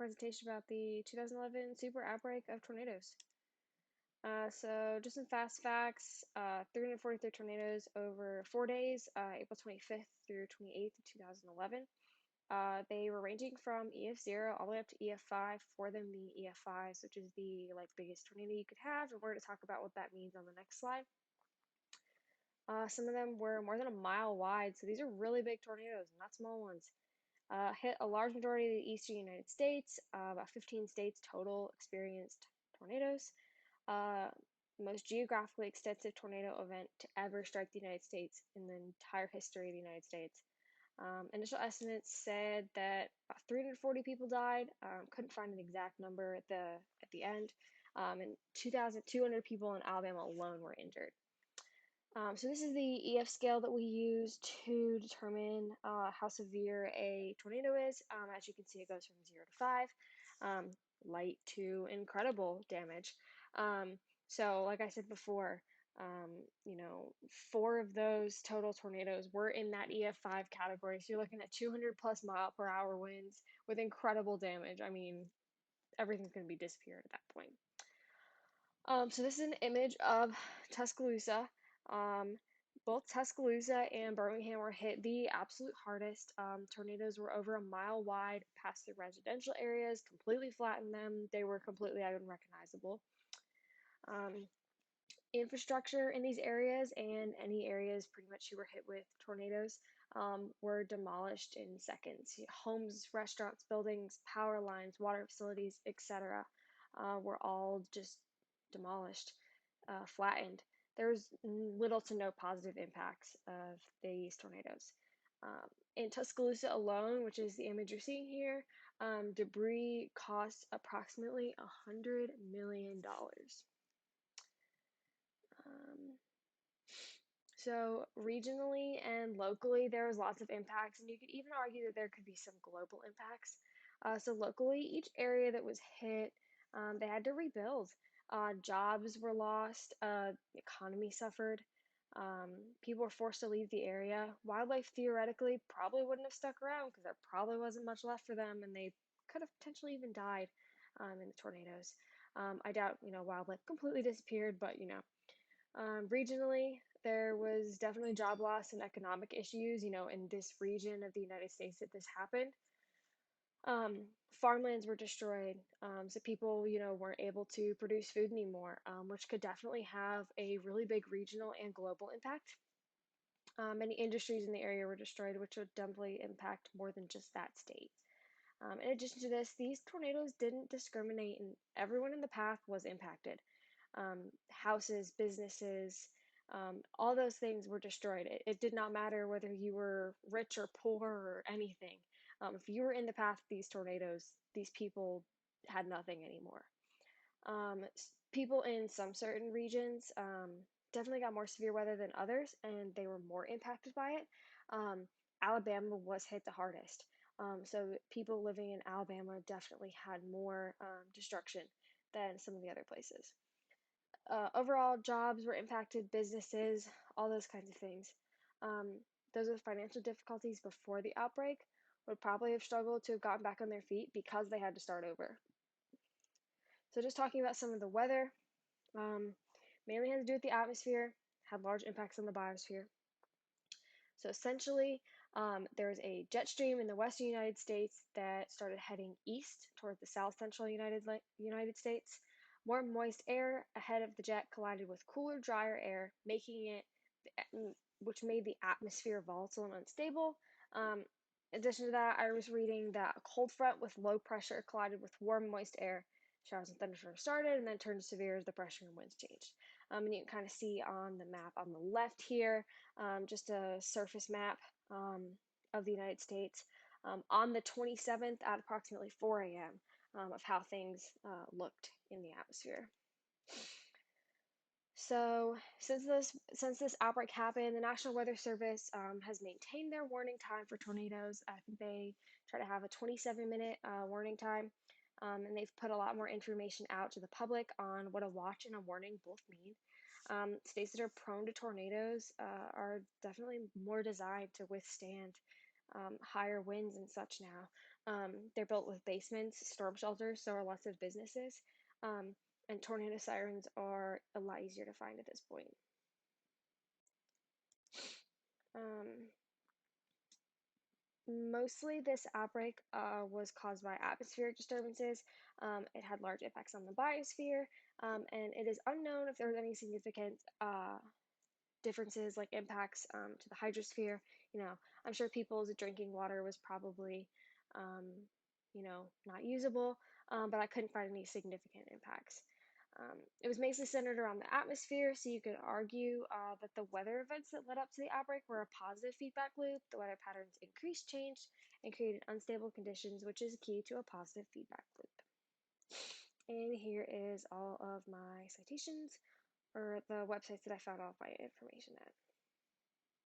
presentation about the 2011 Super Outbreak of tornadoes. So just some fast facts, 343 tornadoes over 4 days, April 25th through 28th of 2011. They were ranging from EF0 all the way up to EF5, for them being EF5s, which is the biggest tornado you could have, and we're going to talk about what that means on the next slide. Some of them were more than a mile wide, so these are really big tornadoes, not small ones. Hit a large majority of the eastern United States. About 15 states total experienced tornadoes. Most geographically extensive tornado event to ever strike the United States in the entire history of the United States. Initial estimates said that about 340 people died. Couldn't find an exact number at the end. And 2,200 people in Alabama alone were injured. So this is the EF scale that we use to determine how severe a tornado is. As you can see, it goes from 0 to 5, light to incredible damage. So like I said before, 4 of those total tornadoes were in that EF5 category. So you're looking at 200 plus mile per hour winds with incredible damage. I mean, everything's going to be disappeared at that point. So this is an image of Tuscaloosa. Both Tuscaloosa and Birmingham were hit the absolute hardest. Tornadoes were over a mile wide, passed through residential areas, completely flattened them. They were completely unrecognizable. Infrastructure in these areas and any areas pretty much who were hit with tornadoes were demolished in seconds. Homes, restaurants, buildings, power lines, water facilities, etc. Were all just demolished, flattened. There was little to no positive impacts of these tornadoes. In Tuscaloosa alone, which is the image you're seeing here, debris cost approximately $100 million. So regionally and locally, there was lots of impacts, and you could even argue that there could be some global impacts. So locally, each area that was hit, they had to rebuild. Jobs were lost, the economy suffered. People were forced to leave the area. Wildlife theoretically probably wouldn't have stuck around because there probably wasn't much left for them, and they could have potentially even died in the tornadoes. I doubt, wildlife completely disappeared, but regionally, there was definitely job loss and economic issues, in this region of the United States that this happened. Farmlands were destroyed, so people, weren't able to produce food anymore, which could definitely have a really big regional and global impact. Many industries in the area were destroyed, which would definitely impact more than just that state. In addition to this, these tornadoes didn't discriminate, and everyone in the path was impacted. Houses, businesses, all those things were destroyed. It did not matter whether you were rich or poor or anything. If you were in the path of these tornadoes, these people had nothing anymore. People in some certain regions definitely got more severe weather than others, and they were more impacted by it. Alabama was hit the hardest. So people living in Alabama definitely had more destruction than some of the other places. Overall, jobs were impacted, businesses, all those kinds of things. Those with financial difficulties before the outbreak would probably have struggled to have gotten back on their feet because they had to start over. So just talking about some of the weather, mainly had to do with the atmosphere, had large impacts on the biosphere. So essentially, there was a jet stream in the western United States that started heading east toward the south central United States. More moist air ahead of the jet collided with cooler, drier air, which made the atmosphere volatile and unstable. In addition to that, I was reading that a cold front with low pressure collided with warm, moist air. Showers and thunderstorms started and then turned severe as the pressure and winds changed. And you can kind of see on the map on the left here, just a surface map of the United States on the 27th at approximately 4 a.m. Of how things looked in the atmosphere. So since this outbreak happened, the National Weather Service has maintained their warning time for tornadoes. I think they try to have a 27-minute warning time, and they've put a lot more information out to the public on what a watch and a warning both mean. States that are prone to tornadoes are definitely more designed to withstand higher winds and such now. They're built with basements, storm shelters, so are lots of businesses. Um, and tornado sirens are a lot easier to find at this point. Um, Mostly this outbreak was caused by atmospheric disturbances. It had large effects on the biosphere, and it is unknown if there was any significant differences like impacts to the hydrosphere. I'm sure people's drinking water was probably, um, not usable, but I couldn't find any significant impacts. It was mainly centered around the atmosphere, so you could argue that the weather events that led up to the outbreak were a positive feedback loop. The weather patterns increased, changed, and created unstable conditions, which is key to a positive feedback loop. And here is all of my citations, or the websites that I found all of my information at.